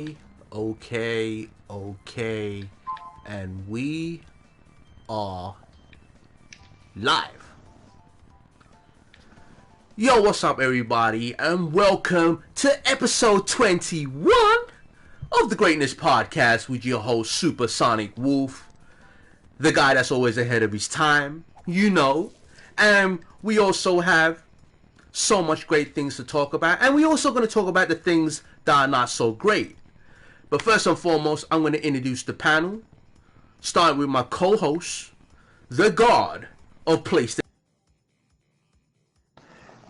Okay, and we are live. Yo, what's up, everybody, and welcome to episode 21 of the Greatness Podcast with your host, Supersonic Wolf, the guy that's always ahead of his time, and we also have so much great things to talk about, and we're also going to talk about the things that are not so great. But first and foremost, I'm going to introduce the panel, starting with my co-host, the God of PlayStation.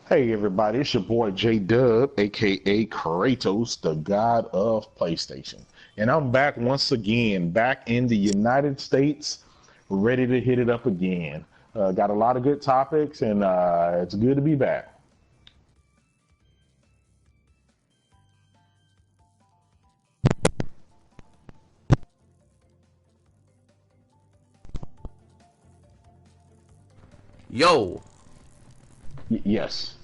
Hey everybody, it's your boy J-Dub, aka Kratos, the God of PlayStation. And I'm back once again, back in the United States, ready to hit it up again. Got a lot of good topics, and it's good to be back. Yo. Yes.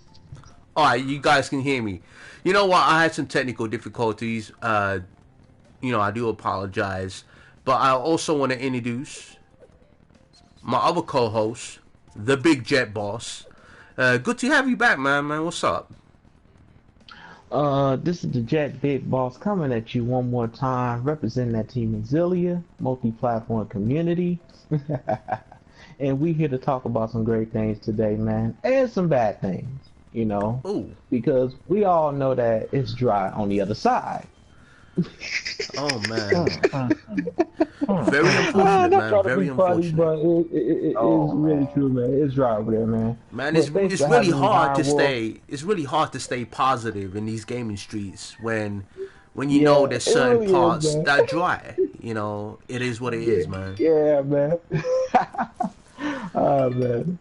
Alright, you guys can hear me. You know what? I had some technical difficulties. I do apologize. But I also want to introduce my other co-host, the Big Jet Boss. Good to have you back, man. What's up? This is the Jet Big Boss coming at you one more time, representing that team Exilia, multi-platform community. And we here to talk about some great things today, man, and some bad things, Ooh. because we all know that it's dry on the other side. Oh, man. Very unfortunate, man. Very unfortunate. But it's really true, man. It's dry over there, man. Man, it's really hard to stay. It's really hard to stay positive in these gaming streets when you know there's certain really parts is, that dry. It is what it is, man. Yeah, man. Oh, man.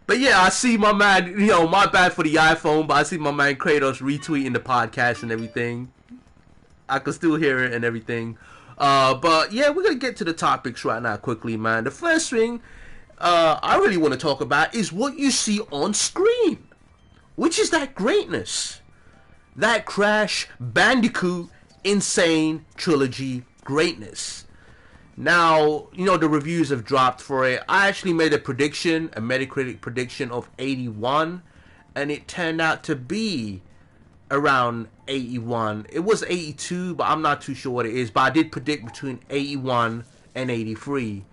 But yeah, I see my man. My bad for the iPhone, but I see my man Kratos retweeting the podcast and everything. I can still hear it and everything. But yeah, we're gonna get to the topics right now quickly, man. The first thing I really want to talk about is what you see on screen, which is that greatness, that Crash Bandicoot Insane Trilogy greatness. Now, the reviews have dropped for it. I actually made a Metacritic prediction of 81, and it turned out to be around 81. It was 82, but I'm not too sure what it is. But I did predict between 81 and 83,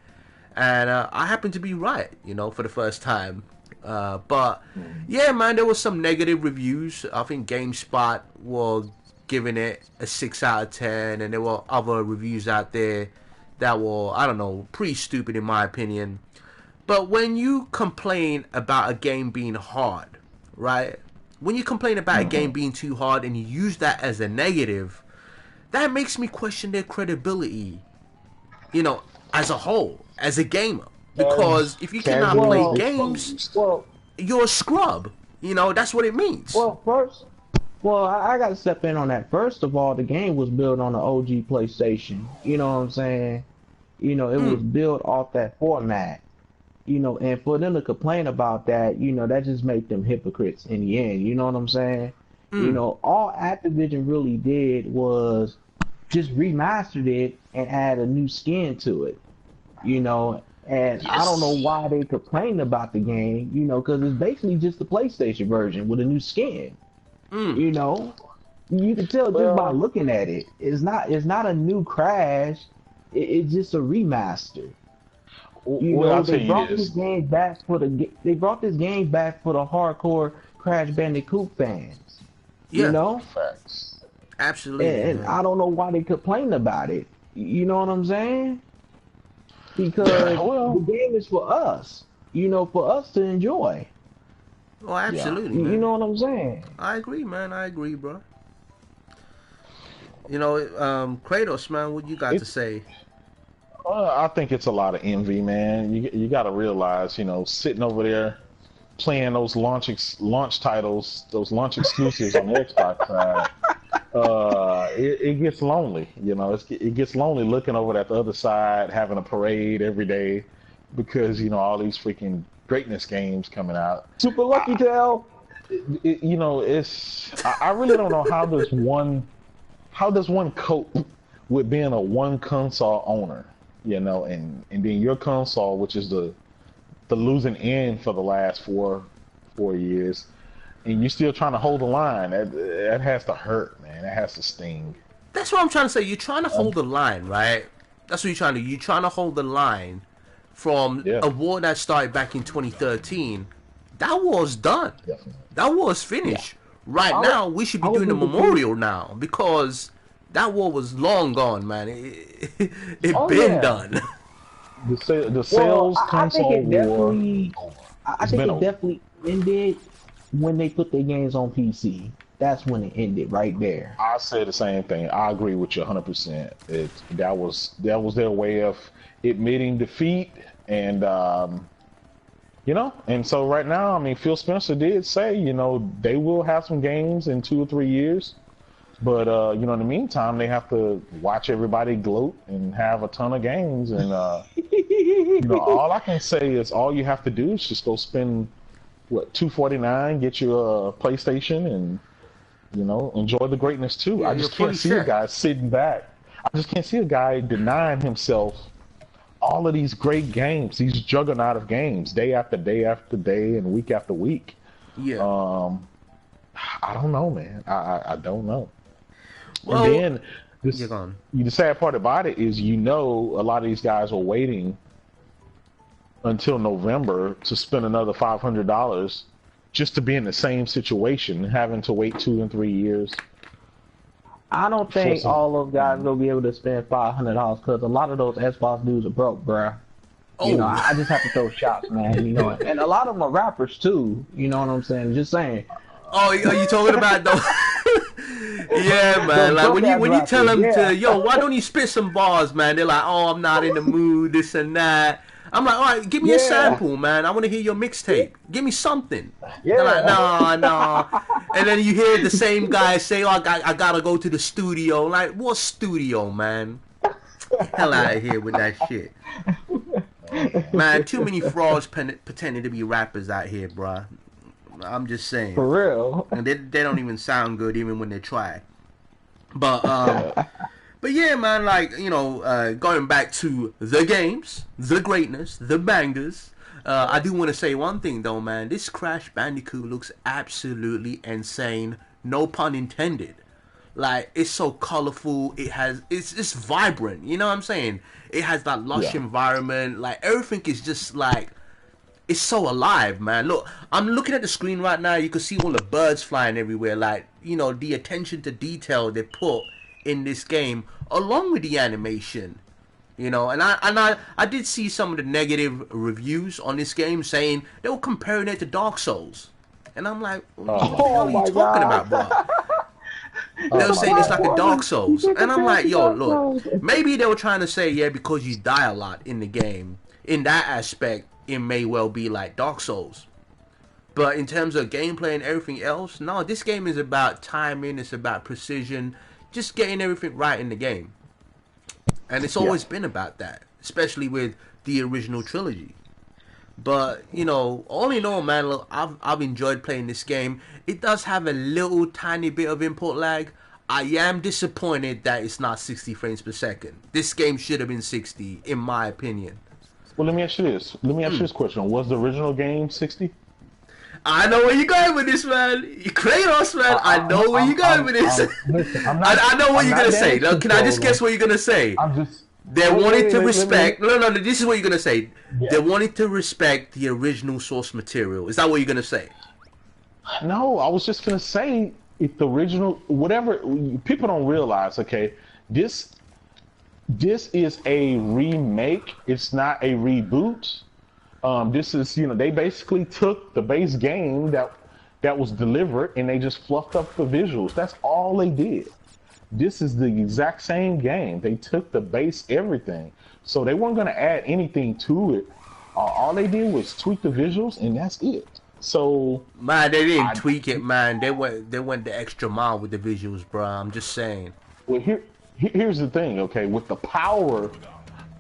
and I happened to be right, for the first time. But yeah, man, there was some negative reviews. I think GameSpot were giving it a 6 out of 10, and there were other reviews out there that were, I don't know, pretty stupid in my opinion. But when you complain about a game being hard, right? When you complain about a game being too hard and you use that as a negative, that makes me question their credibility, as a whole, as a gamer. Because if you cannot play games, you're a scrub. That's what it means. I got to step in on that. First of all, the game was built on the OG PlayStation. You know what I'm saying? It was built off that format. And for them to complain about that, that just make them hypocrites in the end. You know what I'm saying? All Activision really did was just remastered it and add a new skin to it. And yes. I don't know why they complained about the game, because it's basically just the PlayStation version with a new skin. You can tell just by looking at it. It's not a new Crash. It's just a remaster. They brought this game back for the hardcore Crash Bandicoot fans. Yeah. Facts. Absolutely. And I don't know why they complain about it. You know what I'm saying? Because the game is for us. For us to enjoy. Oh, absolutely, man. You know what I'm saying? I agree, man. I agree, bro. Kratos, man, what you got to say? I think it's a lot of envy, man. You got to realize, sitting over there playing those launch titles, those launch exclusives on the Xbox side, it gets lonely. It gets lonely looking over at the other side, having a parade every day because all these freaking greatness games coming out. Super Lucky Tail. It's I really don't know how this one how does one cope with being a one console owner, you know, and then your console, which is the losing end for the last four years, and you're still trying to hold the line. That has to hurt, man. That has to sting. That's what I'm trying to say. You're trying to hold the line, right? That's what you're trying to do. You're trying to hold the line from a war that started back in 2013. That war's done. Definitely. That war's finished. Right now, we should be doing a memorial now because that war was long gone, man. It been done. The sales console war. I think it definitely ended when they put their games on PC. That's when it ended, right there. I say the same thing. I agree with you 100%. That was their way of admitting defeat, and you know. And so right now, I mean, Phil Spencer did say, you know, they will have some games in 2 or 3 years, but you know, in the meantime, they have to watch everybody gloat and have a ton of games. And you know, all I can say is all you have to do is just go spend what $249, get you a PlayStation, and you know, enjoy the greatness too. Yeah, I just can't see a guy sitting back. I just can't see a guy denying himself all of these great games, these juggernaut of games, day after day after day and week after week. Yeah. I don't know, man. I don't know. Well, and then the sad part about it is, you know, a lot of these guys are waiting until November to spend another $500 just to be in the same situation, having to wait 2 and 3 years. I don't think all those guys will be able to spend $500 because a lot of those Xbox dudes are broke, bruh. You know, I just have to throw shots, man. You know, and a lot of them are rappers too. You know what I'm saying? Just saying. Oh, are you talking about those? Yeah, man. Like when you tell them to, yo, why don't you spit some bars, man? They're like, oh, I'm not in the mood, this and that. I'm like, all right, give me a sample, man. I want to hear your mixtape. Give me something. They're like, no. And then you hear the same guy say, oh, I gotta go to the studio. Like, what studio, man? Hell out of here with that shit. Man, too many frauds pretending to be rappers out here, bruh. I'm just saying. For real. And they don't even sound good even when they try. But yeah, man, like, you know, going back to the games, the greatness, the bangers, I do want to say one thing, though, man. This Crash Bandicoot looks absolutely insane. No pun intended. Like, it's so colorful. It's vibrant. You know what I'm saying? It has that lush environment. Like, everything is just, like, it's so alive, man. Look, I'm looking at the screen right now. You can see all the birds flying everywhere. Like, you know, the attention to detail they put in this game, along with the animation, you know, and I did see some of the negative reviews on this game saying they were comparing it to Dark Souls, and I'm like, what the hell are you talking about, bro? They were saying it's like a Dark Souls, and I'm like, yo, look, maybe they were trying to say, yeah, because you die a lot in the game, in that aspect, it may well be like Dark Souls. But in terms of gameplay and everything else, no, this game is about timing, it's about precision, just getting everything right in the game. And it's always been about that, especially with the original trilogy. But, you know, all in all, man, look, I've enjoyed playing this game. It does have a little tiny bit of input lag. I am disappointed that it's not 60 frames per second. This game should have been 60, in my opinion. Well, let me ask you this. Let me ask you this question. Was the original game 60? I know where you're going with this, man. Kratos, man. I know where you're going with this. Listen, I know what you're going to say. Now, can I just guess what you're going to say? They wanted to respect... No, this is what you're going to say. Yeah. They wanted to respect the original source material. Is that what you're going to say? No, I was just going to say, if the original... Whatever... People don't realize, okay, this is a remake. It's not a reboot. This is, you know, they basically took the base game that was delivered and they just fluffed up the visuals. That's all they did. This is the exact same game. They took the base everything. So they weren't going to add anything to it. All they did was tweak the visuals and that's it. So man, they didn't tweak it, man. They went the extra mile with the visuals, bro. I'm just saying. Well, here's the thing, okay? With the power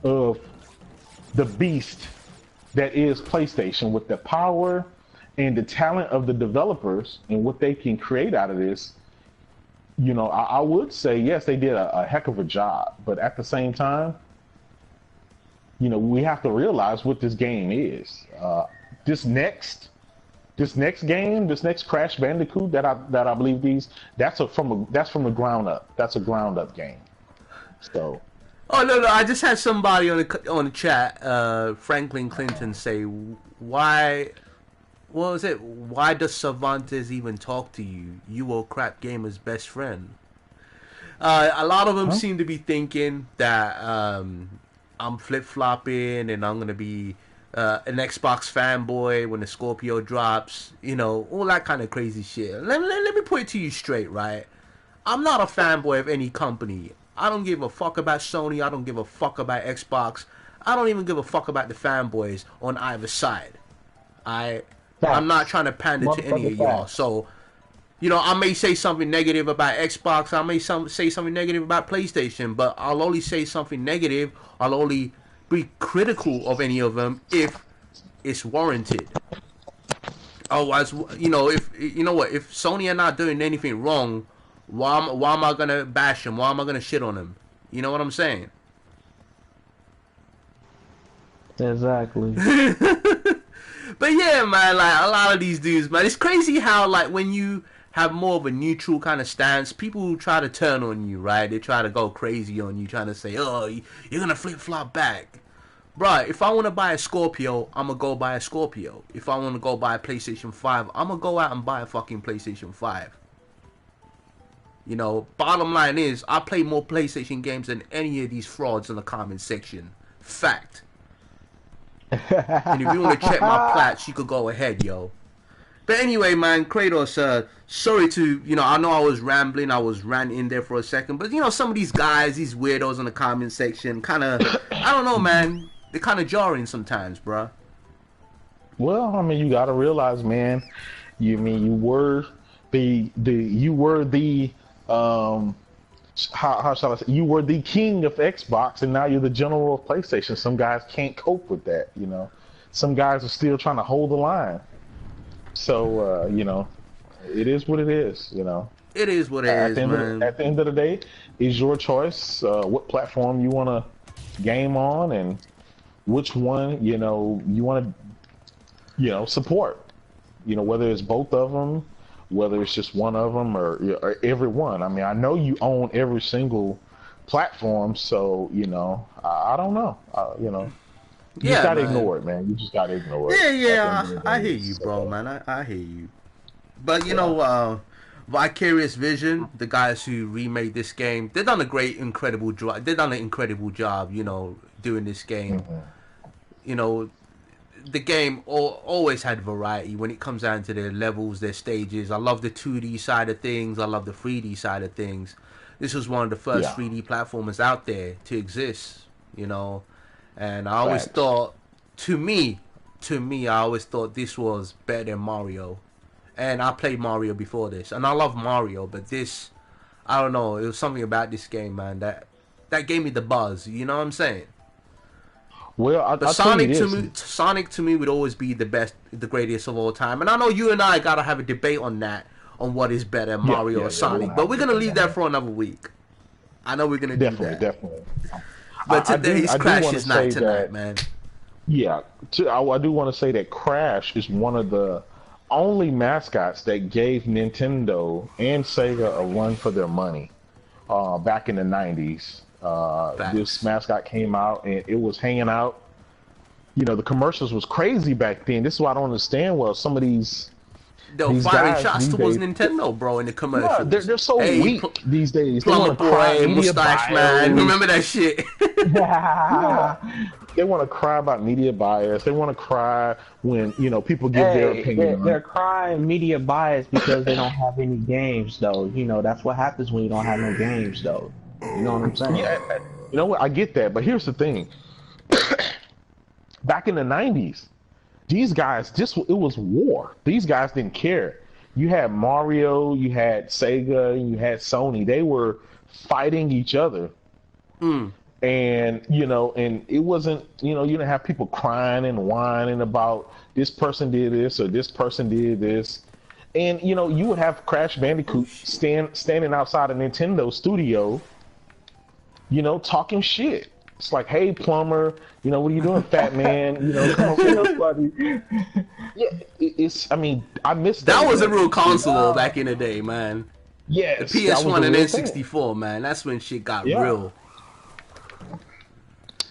of the beast that is PlayStation, with the power and the talent of the developers and what they can create out of this, I would say yes, they did a heck of a job, but at the same time, we have to realize what this game is. This next game, this next Crash Bandicoot that I believe that's from the ground up. That's a ground up game. So. Oh no! I just had somebody on the chat, Franklin Clinton, say, "Why? What was it? Why does Cervantes even talk to you? You are Crap Gamer's best friend." A lot of them seem to be thinking that I'm flip flopping and I'm gonna be an Xbox fanboy when the Scorpio drops. All that kind of crazy shit. Let me put it to you straight, right? I'm not a fanboy of any company. I don't give a fuck about Sony. I don't give a fuck about Xbox. I don't even give a fuck about the fanboys on either side. I'm not trying to pander to any of y'all. So, I may say something negative about Xbox. I may say something negative about PlayStation. But I'll only say something negative. I'll only be critical of any of them if it's warranted. Otherwise, if Sony are not doing anything wrong, why am I gonna bash them? Why am I gonna shit on them? You know what I'm saying? Exactly. But yeah, man, like a lot of these dudes, man, it's crazy how like when you have more of a neutral kind of stance, people try to turn on you, right? They try to go crazy on you, trying to say, "Oh, you're gonna flip flop back." Bruh, if I want to buy a Scorpio, I'm gonna go buy a Scorpio. If I want to go buy a PlayStation 5, I'm gonna go out and buy a fucking PlayStation 5. Bottom line is, I play more PlayStation games than any of these frauds in the comment section. Fact. And if you want to check my plats, you could go ahead, yo. But anyway, man, Kratos, sorry to, I know I was rambling, I was ranting there for a second, but, some of these guys, these weirdos in the comment section, kind of, I don't know, man, they're kind of jarring sometimes, bruh. Well, I mean, you got to realize, man, you were the how shall I say? You were the king of Xbox, and now you're the general of PlayStation. Some guys can't cope with that, Some guys are still trying to hold the line. So, it is what it is, It is what it is, man. At the end of the day, it's your choice what platform you want to game on and which one, you want to, support. Whether it's both of them, whether it's just one of them or every one. I mean, I know you own every single platform, so, I don't know. You just gotta ignore it, man. You just gotta ignore it. Yeah, I hear you, bro, man. I hear you. But, Vicarious Vision, the guys who remade this game, they've done an incredible job. Doing this game. Mm-hmm. The game always had variety when it comes down to their levels, their stages. I love the 2D side of things. I love the 3D side of things. This was one of the first 3D platformers out there to exist, And I always thought, to me, I always thought this was better than Mario. And I played Mario before this, and I love Mario, but this, I don't know, it was something about this game, man, that gave me the buzz. You know what I'm saying? Well, Sonic to me would always be the best, the greatest of all time. And I know you and I gotta have a debate on that, on what is better, Mario or Sonic. But we're gonna leave that for another week. I know we're gonna do that. Definitely. But today's Crash is not tonight, man. Yeah, I do want to say that Crash is one of the only mascots that gave Nintendo and Sega a run for their money back in the 90s. This mascot came out and it was hanging out. The commercials was crazy back then. This is why I don't understand. Well, some of these firing shots towards Nintendo, bro, in the commercials. Yeah, they're so weak these days. Plumber Boy, Mustache Man. Remember that shit? They want to cry about media bias. They want to cry when people give their opinion. They're crying media bias because they don't have any games, though. That's what happens when you don't have no games, though. You know what I'm saying? Yeah, you know what? I get that, but here's the thing. Back in the 90s, these guys, it was war. These guys didn't care. You had Mario, you had Sega, you had Sony. They were fighting each other. And, and it wasn't, you didn't have people crying and whining about this person did this or this person did this. And you know, you would have Crash Bandicoot standing outside a Nintendo studio, you know, talking shit. It's like, hey, plumber, you know, what are you doing, fat man? You know, come over here, buddy. Yeah, it's. I mean, I missed that was a real console back in the day, man. Yes, the PS1 and N64, man. That's when shit got real.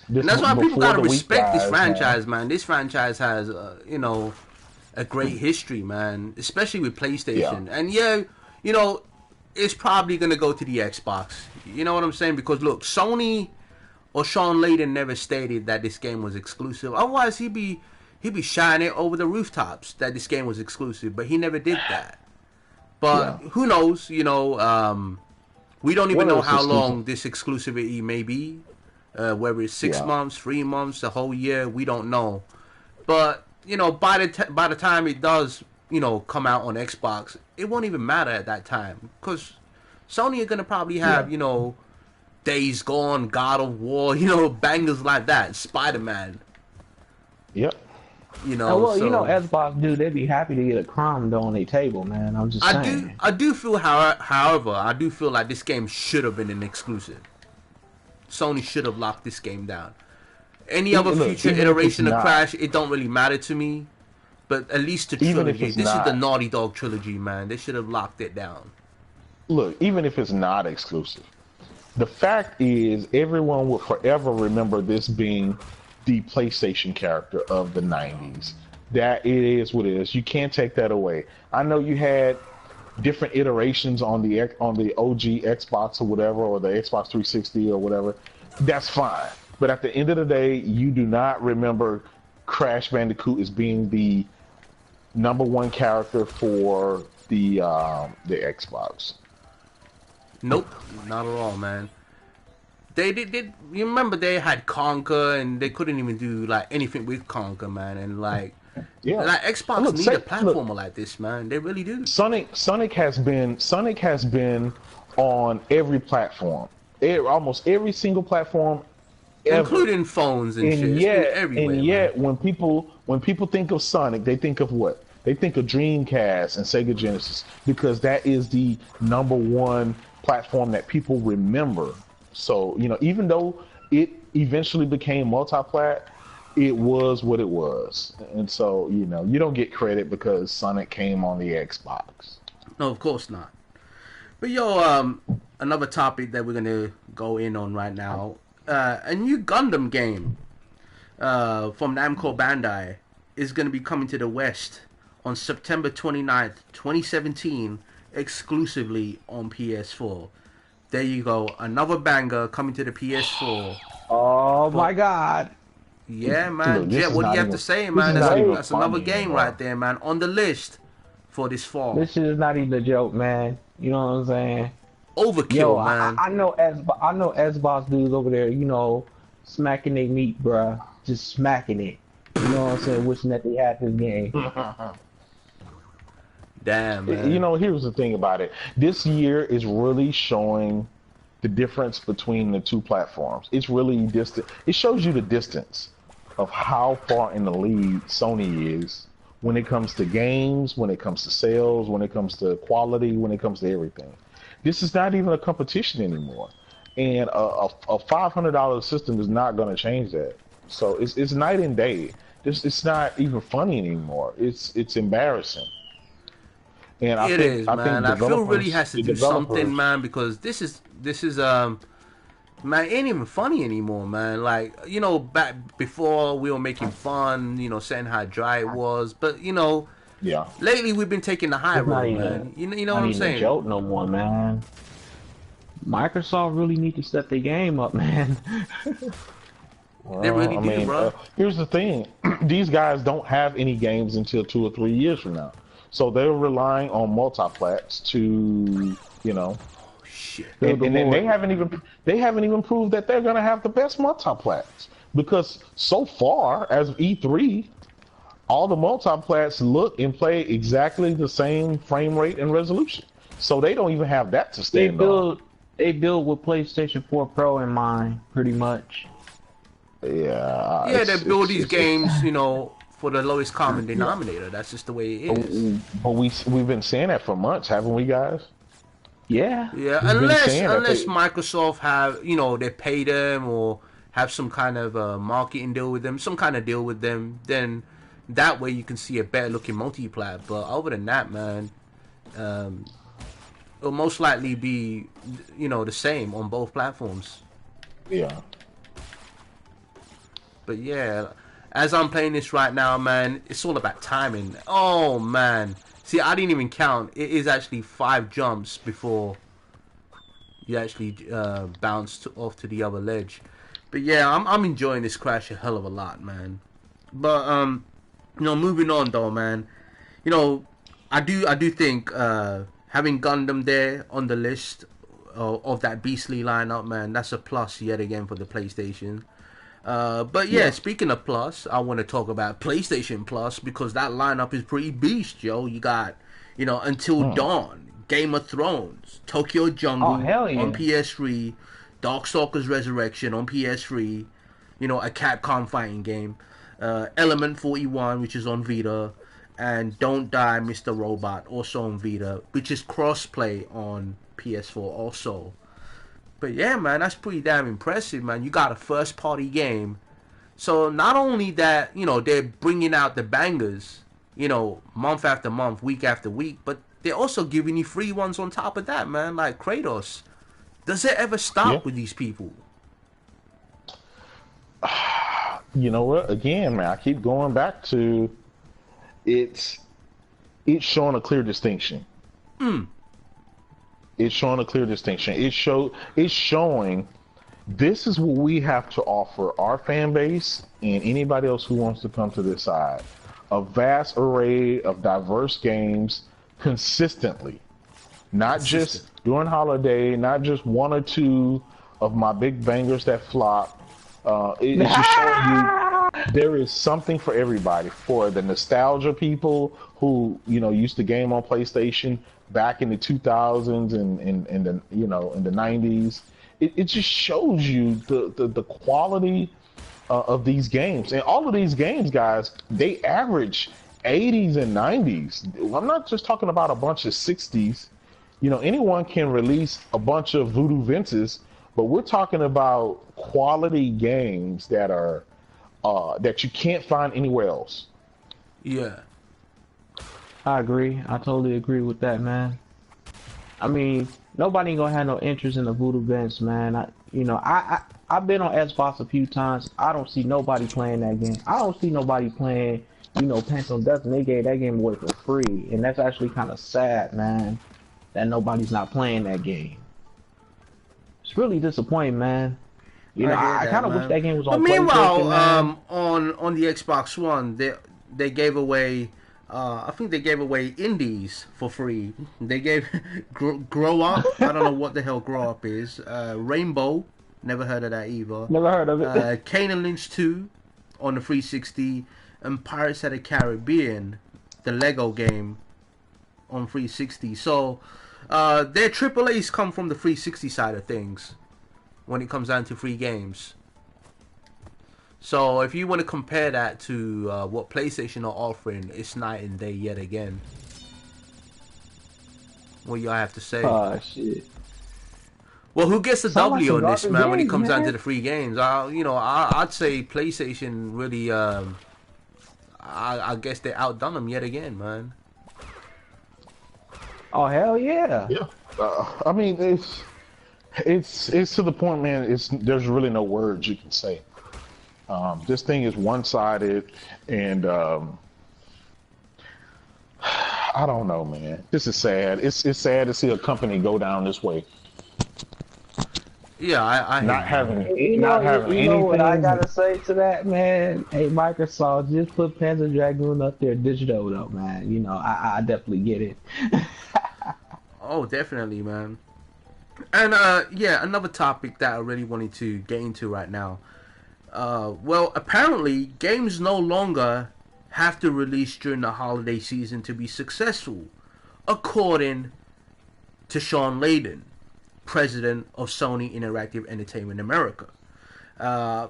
And that's why people gotta respect this franchise, man. This franchise has, you know, a great history, man. Especially with PlayStation. Yeah. And yeah, you know, it's probably gonna go to the Xbox. You know what I'm saying? Because look, Sony or Sean Layden never stated that this game was exclusive. Otherwise, he'd be shining it over the rooftops that this game was exclusive. But he never did that. But who knows? You know, we don't even know how long this exclusivity may be. Whether it's 6 months, 3 months, a whole year, we don't know. But you know, by the time it does, you know, come out on Xbox, it won't even matter at that time because Sony are gonna probably have, you know, Days Gone, God of War, you know, bangers like that, Spider-Man. Yep. You know, well, so, you know, Xbox, dude, they'd be happy to get a crumb on their table, man. I'm just saying. I do feel, however, I do feel like this game should have been an exclusive. Sony should have locked this game down. Any other future iteration of Crash, it don't really matter to me. But at least the trilogy, this is the Naughty Dog trilogy, man. They should have locked it down. Look, even if it's not exclusive, the fact is everyone will forever remember this being the PlayStation character of the 90s. That it is what it is. You can't take that away. I know you had different iterations on the OG Xbox or whatever, or the Xbox 360 or whatever. That's fine. But at the end of the day, you do not remember Crash Bandicoot as being the #1 character for the Xbox. Nope, not at all, man. They did. You remember they had Conker, and they couldn't even do like anything with Conker, man. And like, like Xbox need a platformer like this, man. They really do. Sonic has been on every platform, almost every single platform, including phones and shit. And yet, when people think of Sonic, they think of what? They think of Dreamcast and Sega Genesis because that is the #1 platform that people remember. So, you know, even though it eventually became multi-plat, it was what it was. And so, you know, you don't get credit because Sonic came on the Xbox. No, of course not. But yo, another topic that we're gonna go in on right now, a new Gundam game from Namco Bandai is gonna be coming to the West on September 29th, 2017, exclusively on PS4. There you go, another banger coming to the PS4. Oh my God! Yeah, man. Dude, Jet, what do you have to say, man? That's another game right there, man, on the list for this fall. This shit is not even a joke, man. You know what I'm saying? Overkill, man. I know Xbox dudes over there, you know, smacking their meat, bruh. Just smacking it. You know what I'm saying? Wishing that they had this game. Damn, man. You know, here's the thing about it. This year is really showing the difference between the two platforms. It's really distant. It shows you the distance of how far in the lead Sony is when it comes to games, when it comes to sales, when it comes to quality, when it comes to everything. This is not even a competition anymore. And a $500 system is not going to change that. So it's night and day. It's not even funny anymore. It's embarrassing. And I think Phil really has to do something, man, because this is man, it ain't even funny anymore, man. Like, you know, back before we were making fun, you know, saying how dry it was, but you know, lately we've been taking the high road, man. You know what I'm saying? Not joke no more, man. Microsoft really need to step their game up, man. Well, they really do, bro. Here's the thing: these guys don't have any games until 2 or 3 years from now. So they're relying on multiplats to, you know, and they haven't even proved that they're gonna have the best multiplats because so far as of E3, all the multiplats look and play exactly the same frame rate and resolution. So they don't even have that to stand on. They build with PlayStation 4 Pro in mind, pretty much. Yeah. They build these games, you know, for the lowest common denominator. That's just the way it is. But we've been saying that for months, haven't we, guys? Yeah. Yeah, We've been saying that unless Microsoft have, you know, they pay them or have some kind of marketing deal with them, some kind of deal with them, then that way you can see a better looking multi-plat. But other than that, man, it'll most likely be, you know, the same on both platforms. Yeah. But yeah, as I'm playing this right now, man, it's all about timing. Oh man, see, I didn't even count. It is actually 5 jumps before you actually bounce off to the other ledge. But yeah, I'm enjoying this crash a hell of a lot, man. But you know, moving on though, man. You know, I do think having Gundam there on the list of that beastly lineup, man, that's a plus yet again for the PlayStation. But yeah, speaking of plus, I want to talk about PlayStation Plus because that lineup is pretty beast, yo. You got, you know, Until Dawn, Game of Thrones, Tokyo Jungle on PS3, Darkstalkers Resurrection on PS3, you know, a Capcom fighting game, Element 41, which is on Vita, and Don't Die, Mr. Robot, also on Vita, which is crossplay on PS4 also. But yeah, man, that's pretty damn impressive, man. You got a first-party game. So not only that, you know, they're bringing out the bangers, you know, month after month, week after week, but they're also giving you free ones on top of that, man, like Kratos. Does it ever stop with these people? You know what? Again, man, I keep going back to it's showing a clear distinction. It's showing a clear distinction. It's showing this is what we have to offer our fan base and anybody else who wants to come to this side. A vast array of diverse games consistently. Not just during holiday, not just one or two of my big bangers that flop. It's just showing you there is something for everybody. For the nostalgia people who, you know, used to game on PlayStation back in the 2000s and the, you know, in the 90s. It just shows you the quality of these games. And all of these games, guys, they average 80s and 90s. I'm not just talking about a bunch of 60s. You know, anyone can release a bunch of Voodoo Vinces, but we're talking about quality games that are that you can't find anywhere else. Yeah. I agree. I totally agree with that, man. I mean, nobody gonna have no interest in the Voodoo Vince, man. I've been on Xbox a few times. I don't see nobody playing that game. I don't see nobody playing, you know, Phantom Death, and they gave that game away for free, and that's actually kind of sad, man, that nobody's not playing that game. It's really disappointing, man. You know, I kind of wish that game was on PlayStation. But meanwhile, on the Xbox One, they gave away. I think they gave away indies for free. They gave Grow Up. I don't know what the hell Grow Up is. Rainbow. Never heard of that either. Never heard of it. Kane and Lynch 2 on the 360. And Pirates of the Caribbean, the Lego game, on 360. So their AAAs come from the 360 side of things when it comes down to free games. So if you want to compare that to what PlayStation are offering, it's night and day yet again. What y'all have to say? Shit. Well, who gets the W on this, man? When it comes down to man. the free games, I'd say PlayStation really. I guess they outdone them yet again, man. Oh hell yeah! Yeah, I mean it's to the point, man. There's really no words you can say. This thing is one-sided, and I don't know, man. This is sad. It's sad to see a company go down this way. Yeah, I not having You anything. know what I gotta say to that, man? Hey, Microsoft, just put Panzer Dragoon up there digital, though, man. You know, I definitely get it. Oh, definitely, man. And yeah, another topic that I really wanted to get into right now. Well, apparently, games no longer have to release during the holiday season to be successful, according to Sean Layden, president of Sony Interactive Entertainment America.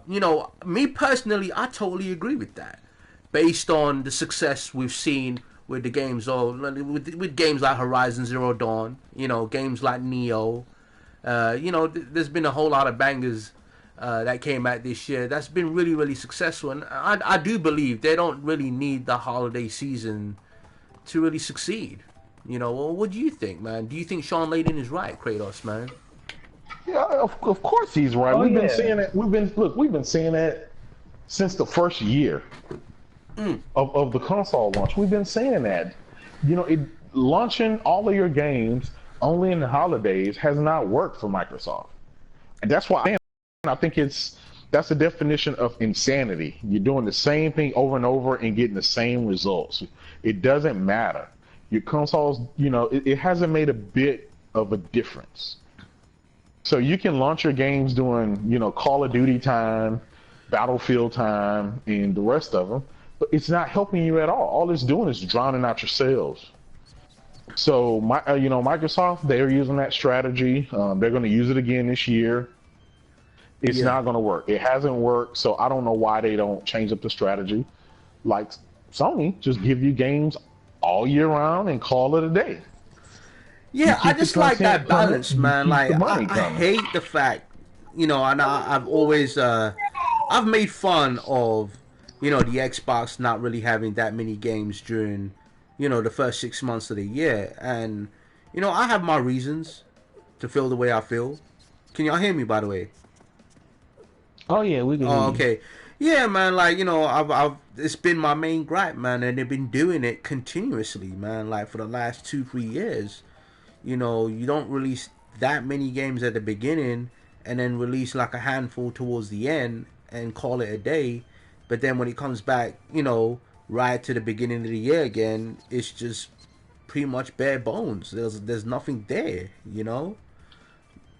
You know, me personally, I totally agree with that. based on the success we've seen with the games, or with games like Horizon Zero Dawn, games like Neo, there's been a whole lot of bangers that came out this year that's been really, really successful, and I do believe they don't really need the holiday season to really succeed. Well, what do you think, man? Do you think Sean Layden is right, Kratos, man? Yeah, of course he's right. Oh, We've yeah. been seeing it. We've been seeing it since the first year of the console launch. We've been saying that. Launching all of your games only in the holidays has not worked for Microsoft, and that's why I think that's the definition of insanity. You're doing the same thing over and over and getting the same results. It doesn't matter. Your consoles, it hasn't made a bit of a difference. So you can launch your games during, Call of Duty time, Battlefield time, and the rest of them, but it's not helping you at all. All it's doing is drowning out your sales. So Microsoft, they're using that strategy. They're going to use it again this year. It's not going to work. It hasn't worked, so I don't know why they don't change up the strategy. Like Sony, just give you games all year round and call it a day. Yeah, I just like that balance, man. Like, I hate the fact, and I've always, I've made fun of, the Xbox not really having that many games during, the first 6 months of the year. And, I have my reasons to feel the way I feel. Can y'all hear me, by the way? Oh yeah, we can. Oh, okay. Yeah, man. Like, I've it's been my main gripe, man, and they've been doing it continuously, man. Like for the last 2-3 years, you don't release that many games at the beginning, and then release like a handful towards the end, and call it a day. But then when it comes back, right to the beginning of the year again, it's just pretty much bare bones. There's nothing there,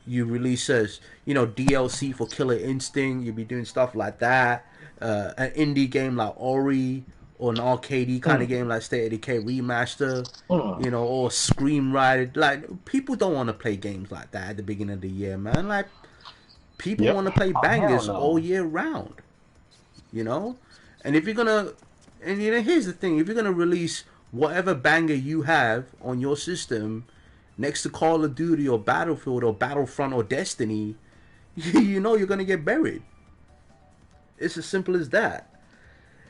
You release DLC for Killer Instinct. You'll be doing stuff like that. An indie game like Ori, or an arcadey kind of game like State of Decay Remaster, or Scream Ride. Like, people don't want to play games like that at the beginning of the year, man. Like, people want to play bangers all year round, And if you're gonna, and here's the thing: if you're gonna release whatever banger you have on your system next to Call of Duty or Battlefield or Battlefront or Destiny, you're gonna get buried. It's as simple as that.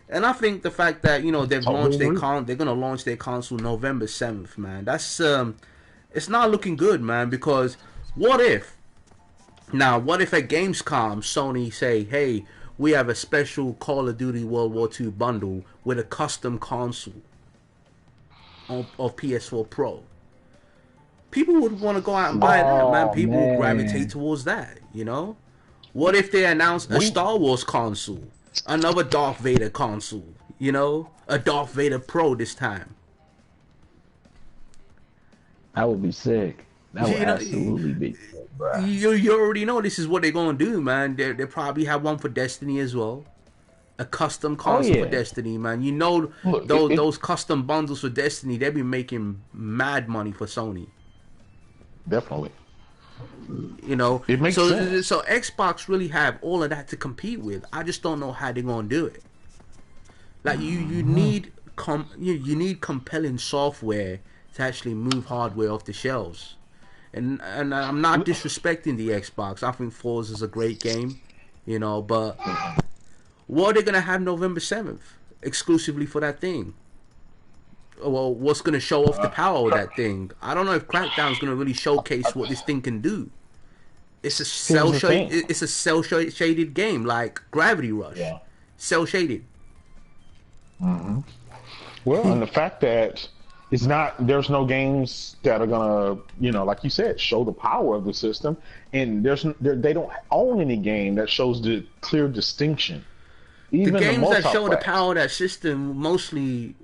And I think the fact that they've launched they're gonna launch their console November 7th, man. That's it's not looking good, man. Because what if at Gamescom Sony say, hey, we have a special Call of Duty World War II bundle with a custom console of PS4 Pro. People would want to go out and buy that, man. People would gravitate towards that, What if they announce a Star Wars console? Another Darth Vader console? A Darth Vader Pro this time? That would be sick. That would absolutely be sick, bro. You already know this is what they're going to do, man. They probably have one for Destiny as well. A custom console for Destiny, man. Look, those custom bundles for Destiny, they be making mad money for Sony. Definitely. It makes sense. So Xbox really have all of that to compete with. I just don't know how they're gonna do it. Like you need compelling software to actually move hardware off the shelves. And I'm not disrespecting the Xbox. I think Forza is a great game, but what are they gonna have November 7th exclusively for that thing? Well, what's going to show off the power of that thing? I don't know if Crackdown's going to really showcase what this thing can do. It's a cell-shaded game like Gravity Rush. Yeah. Cell-shaded. Mm-hmm. Well, and the fact that there's no games that are going to, like you said, show the power of the system, and they don't own any game that shows the clear distinction. Even the games that show the power of that system mostly,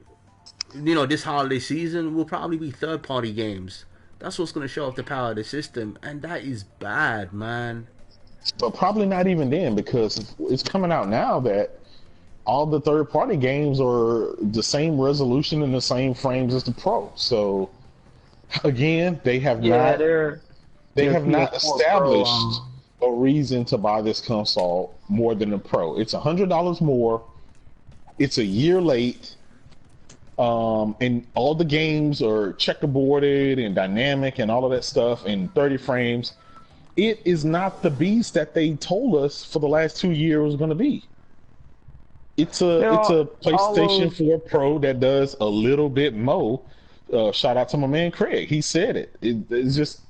this holiday season will probably be third-party games. That's what's going to show off the power of the system, and that is bad, man. But probably not even then, because it's coming out now that all the third-party games are the same resolution and the same frames as the Pro. So, again, they have not established a reason to buy this console more than the Pro. It's $100 more It's a year late. And all the games are checkerboarded and dynamic and all of that stuff in 30 frames. It is not the beast that they told us for the last 2 years was going to be. It's a PlayStation 4 Pro that does a little bit more. Shout out to my man Craig. He said it. It's just,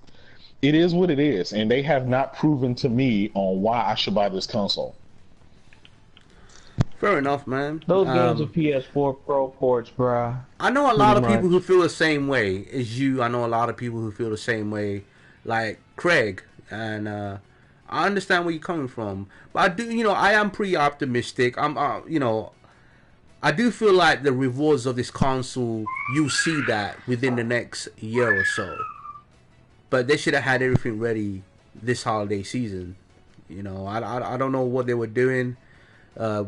it is what it is, and they have not proven to me on why I should buy this console. Fair enough, man. Those games are PS4 Pro ports, bruh. I know a lot of people who feel the same way as you. I know a lot of people who feel the same way, like Craig, and I understand where you're coming from. But I do, I am pretty optimistic. I do feel like the rewards of this console, you see that within the next year or so. But they should have had everything ready this holiday season. I don't know what they were doing. I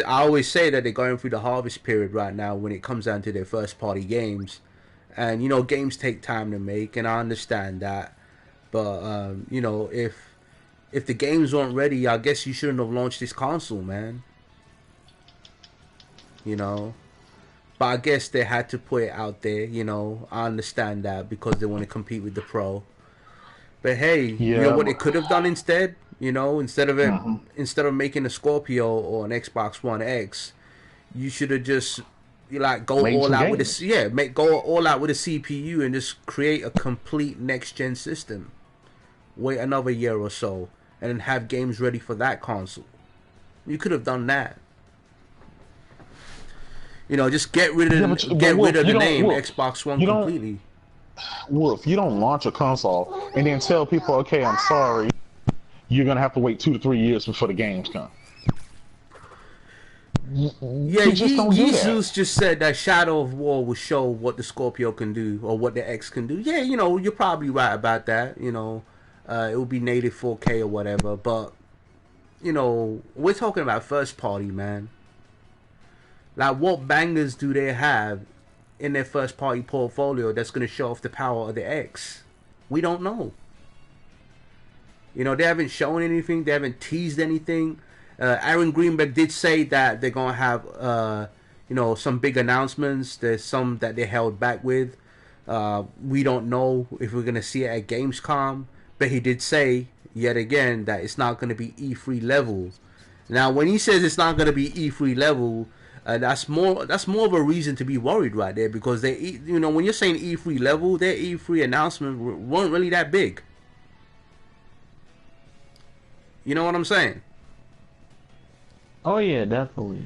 always say that they're going through the harvest period right now when it comes down to their first party games, and games take time to make, and I understand that. But if the games weren't ready, I guess you shouldn't have launched this console, man. But I guess they had to put it out there. I understand that because they want to compete with the Pro. But hey, you know what they could have done instead? Instead of making a Scorpio or an Xbox One X, you should have just go all out with the CPU and just create a complete next gen system. Wait another year or so and then have games ready for that console. You could have done that. Just get rid of the name Xbox One completely. Wolf, you don't launch a console and then tell people, okay, I'm sorry, you're gonna have to wait 2 to 3 years before the games come. Yeah, Jesus just said that Shadow of War will show what the Scorpio can do or what the X can do. Yeah, you're probably right about that. It will be native 4K or whatever, but we're talking about first party, man. Like, what bangers do they have in their first party portfolio that's going to show off the power of the X? We don't know. They haven't shown anything. They haven't teased anything. Aaron Greenberg did say that they're going to have, some big announcements. There's some that they held back with. We don't know if we're going to see it at Gamescom. But he did say, yet again, that it's not going to be E3 level. Now, when he says it's not going to be E3 level, that's more of a reason to be worried right there, because when you're saying E3 level, their E3 announcements weren't really that big. You know what I'm saying? Oh yeah, definitely.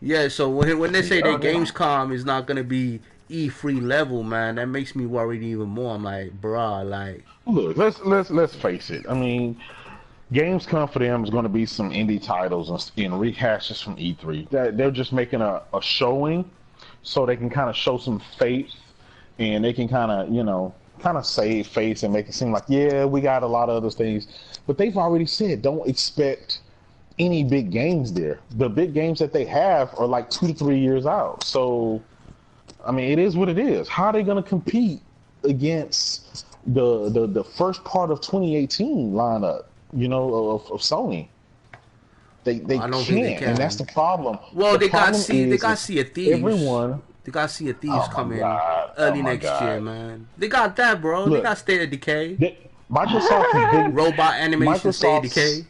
Yeah, so when they say that Gamescom is not gonna be E3 level, man, that makes me worried even more. I'm like, bruh, like, look, let's face it. I mean, Gamescom for them is going to be some indie titles and rehashes from E3. They're just making a showing so they can kind of show some faith, and they can kind of save face and make it seem like, yeah, we got a lot of other things. But they've already said don't expect any big games there. The big games that they have are like 2 to 3 years out. So, I mean, it is what it is. How are they going to compete against the first part of 2018 lineup? Of Sony. They can't, and that's the problem. Well, they got Sea of Thieves. Everyone, they got Sea of Thieves coming early next year, man. They got that, bro. Look, they got State of Decay. Microsoft's big robot animation. State of Decay.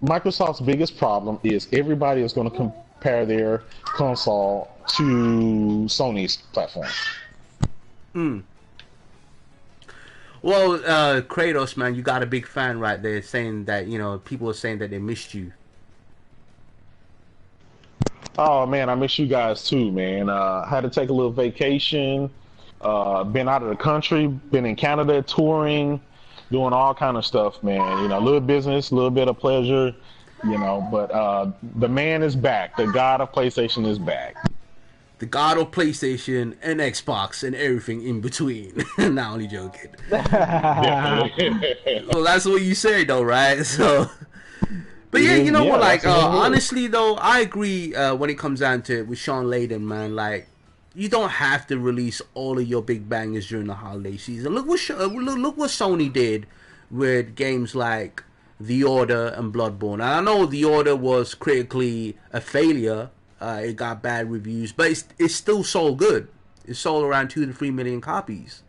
Microsoft's biggest problem is everybody is going to compare their console to Sony's platform. Well, Kratos, man, you got a big fan right there saying that, people are saying that they missed you. Oh, man, I miss you guys too, man. Had to take a little vacation. Been out of the country, been in Canada touring, doing all kind of stuff, man. A little business, a little bit of pleasure, but the man is back. The god of PlayStation is back. The god of PlayStation and Xbox and everything in between. Not only joking. Well, that's what you say, though, right? So, but yeah, what? Like, honestly, though, I agree. When it comes down to it with Sean Layden, man, like, you don't have to release all of your big bangers during the holiday season. Look what Sony did with games like The Order and Bloodborne. And I know The Order was critically a failure. It got bad reviews, but it's still sold good. It sold around 2 to 3 million copies.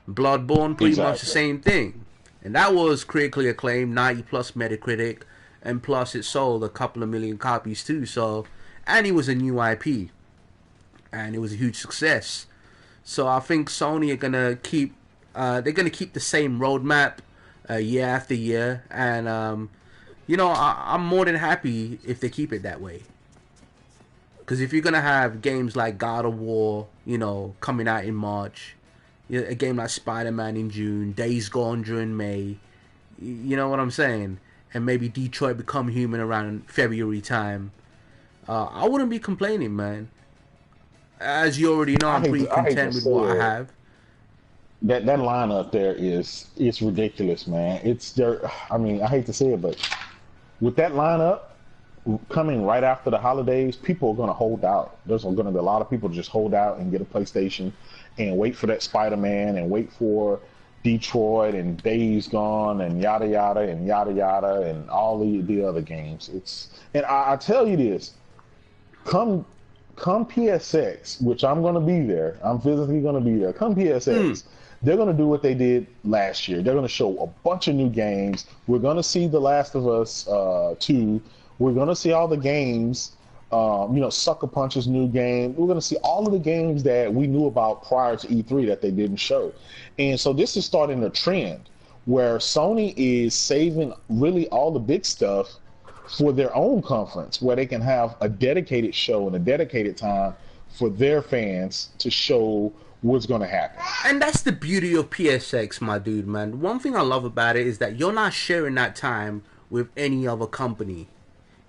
Bloodborne, pretty much the same thing. And that was critically acclaimed, 90 plus Metacritic, and plus it sold a couple of million copies too. So, and it was a new IP, and it was a huge success. So I think Sony are gonna keep, they're gonna keep the same roadmap, year after year, and you know, I'm more than happy if they keep it that way. Because if you're gonna have games like God of War, you know, coming out in March, a game like Spider-Man in June, Days Gone during May, you know what I'm saying? And maybe Detroit Become Human around February time. I wouldn't be complaining, man. As you already know, I'm pretty content with what I have. That lineup there is ridiculous, man. It's there. I mean, I hate to say it, but with that lineup coming right after the holidays, people are going to hold out. There's going to be a lot of people just hold out and get a PlayStation and wait for that Spider-Man and wait for Detroit and Days Gone and yada yada and yada yada and all the other games. And I tell you this, come PSX, which I'm going to be there. I'm physically going to be there. Come PSX. They're going to do what they did last year. They're going to show a bunch of new games. We're going to see The Last of Us 2. We're going to see all the games, you know, Sucker Punch's new game. We're going to see all of the games that we knew about prior to E3 that they didn't show. And so this is starting a trend where Sony is saving really all the big stuff for their own conference, where they can have a dedicated show and a dedicated time for their fans to show what's going to happen. And that's the beauty of PSX, my dude, man. One thing I love about it is that you're not sharing that time with any other company.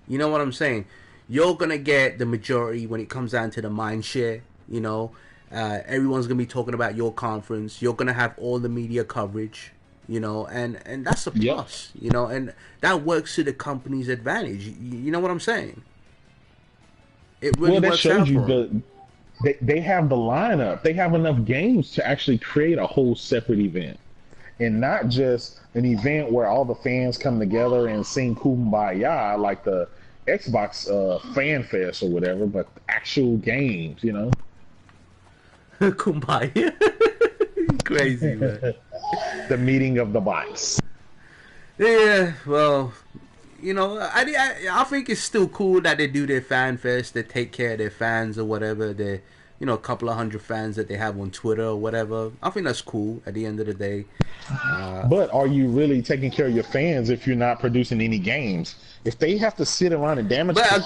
You know what I'm saying? You're going to get the majority when it comes down to the mind share, you know. Everyone's going to be talking about your conference. You're going to have all the media coverage, you know, and that's a plus, you know, and that works to the company's advantage. You know what I'm saying? It really works out for them. They have the lineup. They have enough games to actually create a whole separate event. And not just an event where all the fans come together and sing Kumbaya like the Xbox Fan Fest or whatever, but actual games, you know? Kumbaya. Crazy, man. The meeting of the bots. Yeah, well, you know, I think it's still cool that they do their fan fest, they take care of their fans or whatever, they, you know, a couple of hundred fans that they have on Twitter or whatever. I think that's cool at the end of the day. But are you really taking care of your fans if you're not producing any games? If they have to sit around and damage, but I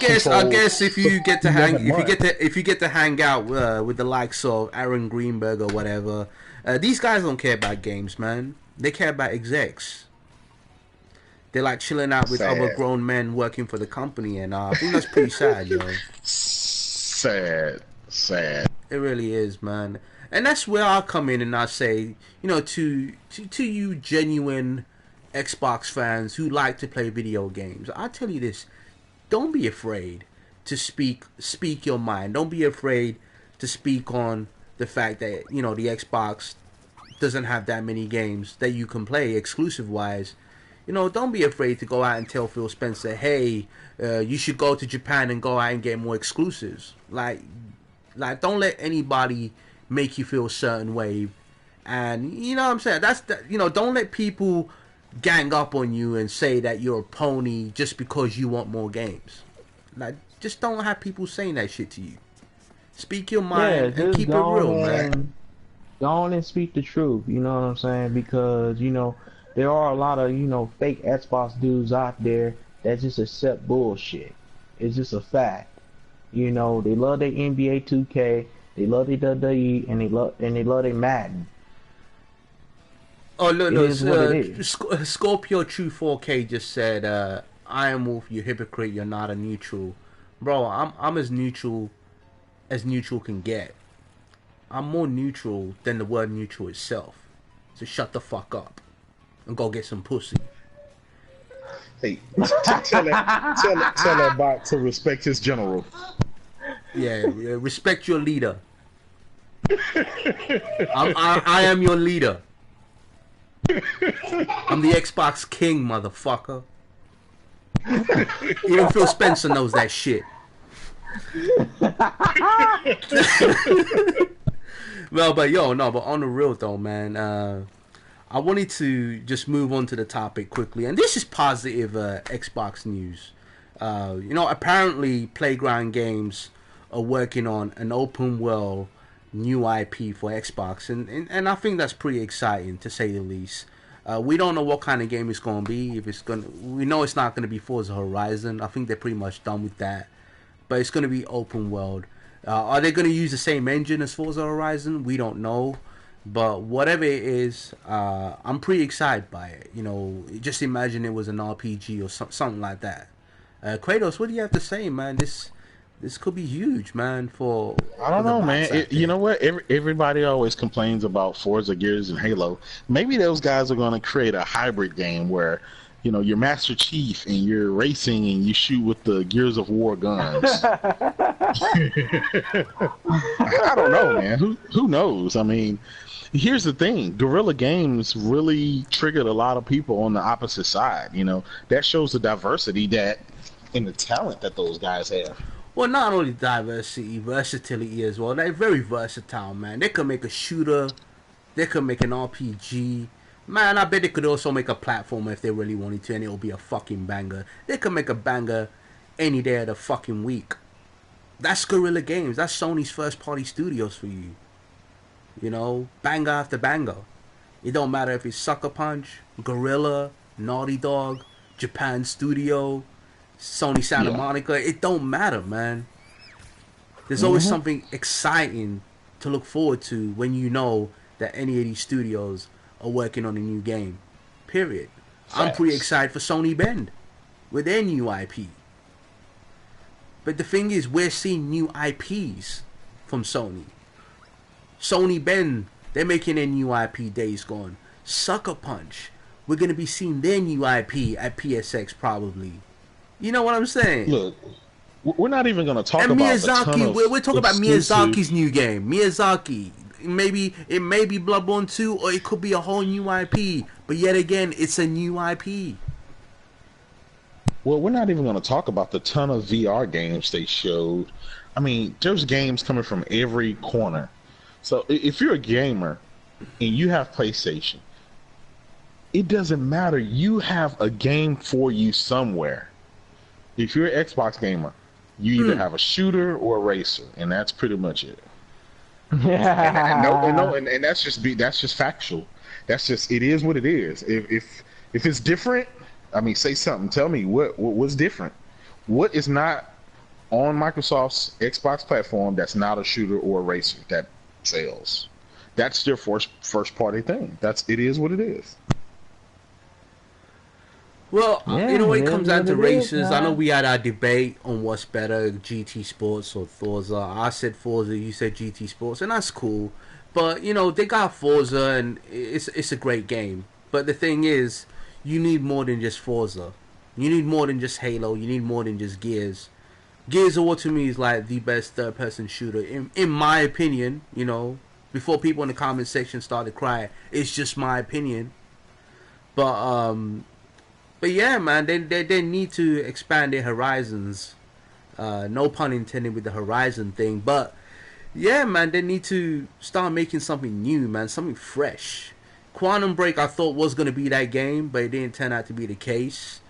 guess if you get to hang out with the likes of Aaron Greenberg or whatever, these guys don't care about games, man. They care about execs. They're like chilling out with other grown men working for the company, and I think that's pretty sad, yo. Sad. It really is, man. And that's where I come in and I say, you know, to you genuine Xbox fans who like to play video games, I tell you this: don't be afraid to speak your mind. Don't be afraid to speak on the fact that, you know, the Xbox doesn't have that many games that you can play exclusive wise. You know, don't be afraid to go out and tell Phil Spencer, hey, you should go to Japan and go out and get more exclusives. Like don't let anybody make you feel a certain way. And, you know what I'm saying? You know, don't let people gang up on you and say that you're a pony just because you want more games. Like, just don't have people saying that shit to you. Speak your mind and keep it real, man. Go on and speak the truth, you know what I'm saying? Because, you know, there are a lot of, you know, fake Xbox dudes out there that just accept bullshit. It's just a fact. You know, they love their NBA 2K, they love their WWE, and they love their Madden. Oh, look, Scorpio True 4K just said, I am Wolf, you hypocrite, you're not a neutral. Bro, I'm as neutral can get. I'm more neutral than the word neutral itself. So shut the fuck up and go get some pussy. Hey, tell that bot to respect his general. Yeah, respect your leader. I am your leader. I'm the Xbox king, motherfucker. Even Phil Spencer knows that shit. Well, but on the real though, man, I wanted to just move on to the topic quickly, and this is positive Xbox news. Apparently, Playground Games are working on an open world new IP for Xbox, and I think that's pretty exciting to say the least. We don't know what kind of game it's going to be. We know it's not going to be Forza Horizon. I think they're pretty much done with that. But it's going to be open world. Are they going to use the same engine as Forza Horizon? We don't know. But whatever it is, I'm pretty excited by it. Just imagine it was an RPG or something like that. Kratos, what do you have to say, man? This could be huge, man. I don't know, man. You know what? Everybody always complains about Forza, Gears, and Halo. Maybe those guys are going to create a hybrid game where, you're Master Chief and you're racing and you shoot with the Gears of War guns. I don't know, man. Who knows? I mean, here's the thing. Guerrilla Games really triggered a lot of people on the opposite side. That shows the diversity and the talent that those guys have. Well, not only diversity, versatility as well. They're very versatile, man. They could make a shooter. They could make an RPG. Man, I bet they could also make a platformer if they really wanted to, and it'll be a fucking banger. They could make a banger any day of the fucking week. That's Guerrilla Games. That's Sony's first-party studios for you. Banger after banger. It don't matter if it's Sucker Punch, Guerrilla, Naughty Dog, Japan Studio, Sony Santa Monica. It don't matter, man. There's always something exciting to look forward to when you know that any of these studios are working on a new game. Period. Facts. I'm pretty excited for Sony Bend with their new IP. But the thing is, we're seeing new IPs from Sony. Sony Bend, they're making their new IP, Days Gone. Sucker Punch, we're going to be seeing their new IP at PSX probably. You know what I'm saying? Look, we're not even going to talk about Miyazaki. We're talking about Miyazaki's new game. Miyazaki. It may be Bloodborne 2, or it could be a whole new IP. But yet again, it's a new IP. Well, we're not even going to talk about the ton of VR games they showed. I mean, there's games coming from every corner. So if you're a gamer and you have PlayStation, it doesn't matter. You have a game for you somewhere. If you're an Xbox gamer, you either have a shooter or a racer, and that's pretty much it. And that's just factual. It is what it is. If it's different, I mean, say something. Tell me what's different. What is not on Microsoft's Xbox platform that's not a shooter or a racer that sells? That's their first party thing. It is what it is. Well, when it comes down to races, I know we had our debate on what's better, GT Sports or Forza. I said Forza, you said GT Sports, and that's cool. But, they got Forza, and it's a great game. But the thing is, you need more than just Forza. You need more than just Halo. You need more than just Gears. Gears of War to me is like the best third-person shooter, in my opinion, Before people in the comment section started crying, it's just my opinion. But yeah, man, they need to expand their horizons. No pun intended with the Horizon thing. But yeah, man, they need to start making something new, man, something fresh. Quantum Break, I thought was going to be that game, but it didn't turn out to be the case.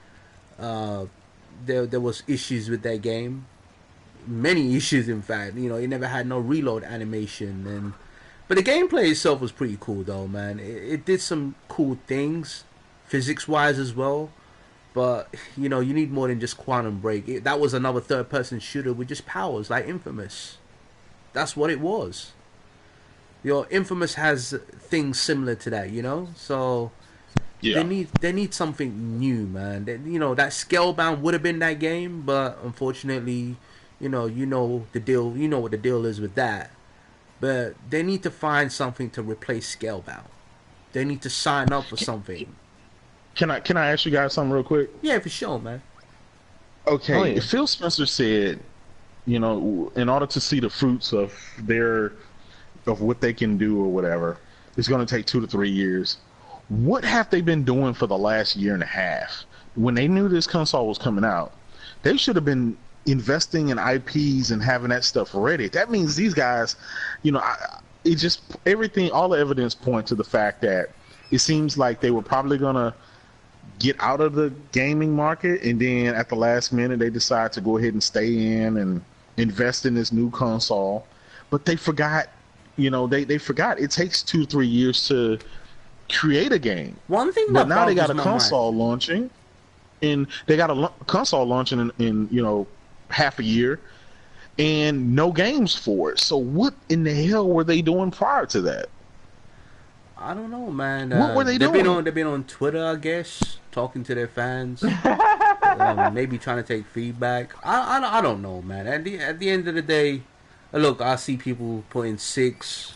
There was issues with that game. Many issues, in fact. It never had no reload animation. But the gameplay itself was pretty cool, though, man. It did some cool things, physics-wise as well. But, you need more than just Quantum Break. That was another third-person shooter with just powers, like Infamous. That's what it was. Infamous has things similar to that, So, yeah. They need something new, man. That Scalebound would have been that game, but unfortunately, you know the deal. You know what the deal is with that. But they need to find something to replace Scalebound. They need to sign up for something. Can I ask you guys something real quick? Yeah, for sure, man. Okay, oh, yeah. Phil Spencer said, in order to see the fruits of what they can do or whatever, it's going to take 2 to 3 years. What have they been doing for the last year and a half? when they knew this console was coming out, they should have been investing in IPs and having that stuff ready. That means these guys, it just everything, all the evidence point to the fact that it seems like they were probably gonna get out of the gaming market, and then at the last minute they decide to go ahead and stay in and invest in this new console. But they forgot, they forgot it takes 2 to 3 years to create a game. One thing but now they got a console launching, and they got a console launching in half a year, and no games for it. So what in the hell were they doing prior to that? I don't know, man. What were they doing? They've been on Twitter, I guess, talking to their fans, maybe trying to take feedback. I don't know, man. At the end of the day, look, I see people putting 6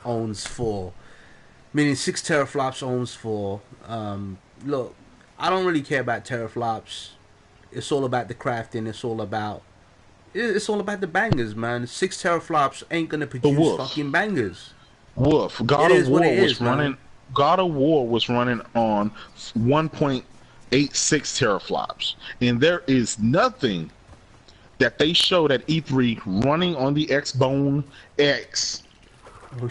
owns 4, meaning 6 teraflops owns 4. Look, I don't really care about teraflops. It's all about the crafting. It's all about the bangers, man. 6 teraflops ain't gonna produce fucking bangers. Wolf, God of War was running on 1.86 teraflops, and there is nothing that they showed at E3 running on the Xbone X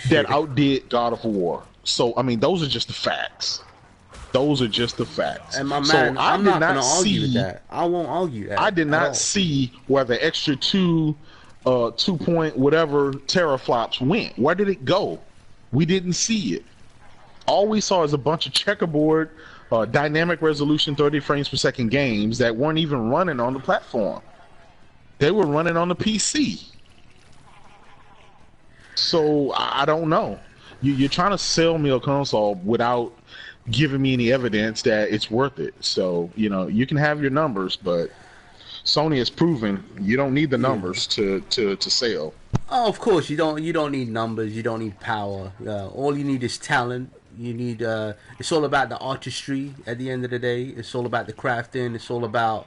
that outdid God of War. So I mean, those are just the facts. Those are just the facts. And my man, I'm not going to argue with that. I won't argue that. I did not see where the extra 2 point whatever teraflops went. Where did it go? We didn't see it. All we saw is a bunch of checkerboard, dynamic resolution 30 frames per second games that weren't even running on the platform. They were running on the PC. So I don't know. You're trying to sell me a console without giving me any evidence that it's worth it. So, you can have your numbers, but Sony has proven you don't need the numbers to sell. Oh, of course you don't need numbers. You don't need power. All you need is talent. You need. It's all about the artistry. At the end of the day, it's all about the crafting. It's all about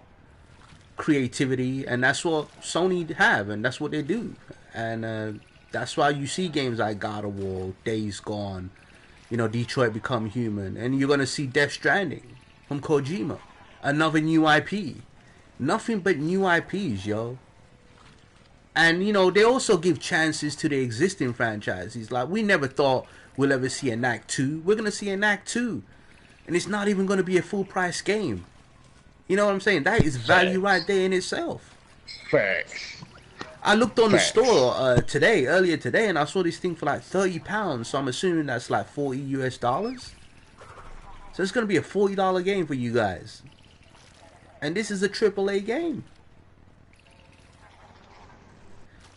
creativity, and that's what Sony have, and that's what they do. And that's why you see games like God of War, Days Gone, Detroit Become Human, and you're gonna see Death Stranding from Kojima, another new IP. Nothing but new IPs, yo. And, they also give chances to the existing franchises. Like, we never thought we'll ever see an Act 2. We're going to see an Act 2. And it's not even going to be a full-price game. You know what I'm saying? That is value right there in itself. Facts. I looked on the store earlier today, and I saw this thing for like £30. So I'm assuming that's like $40 US. So it's going to be a $40 game for you guys. And this is a AAA game.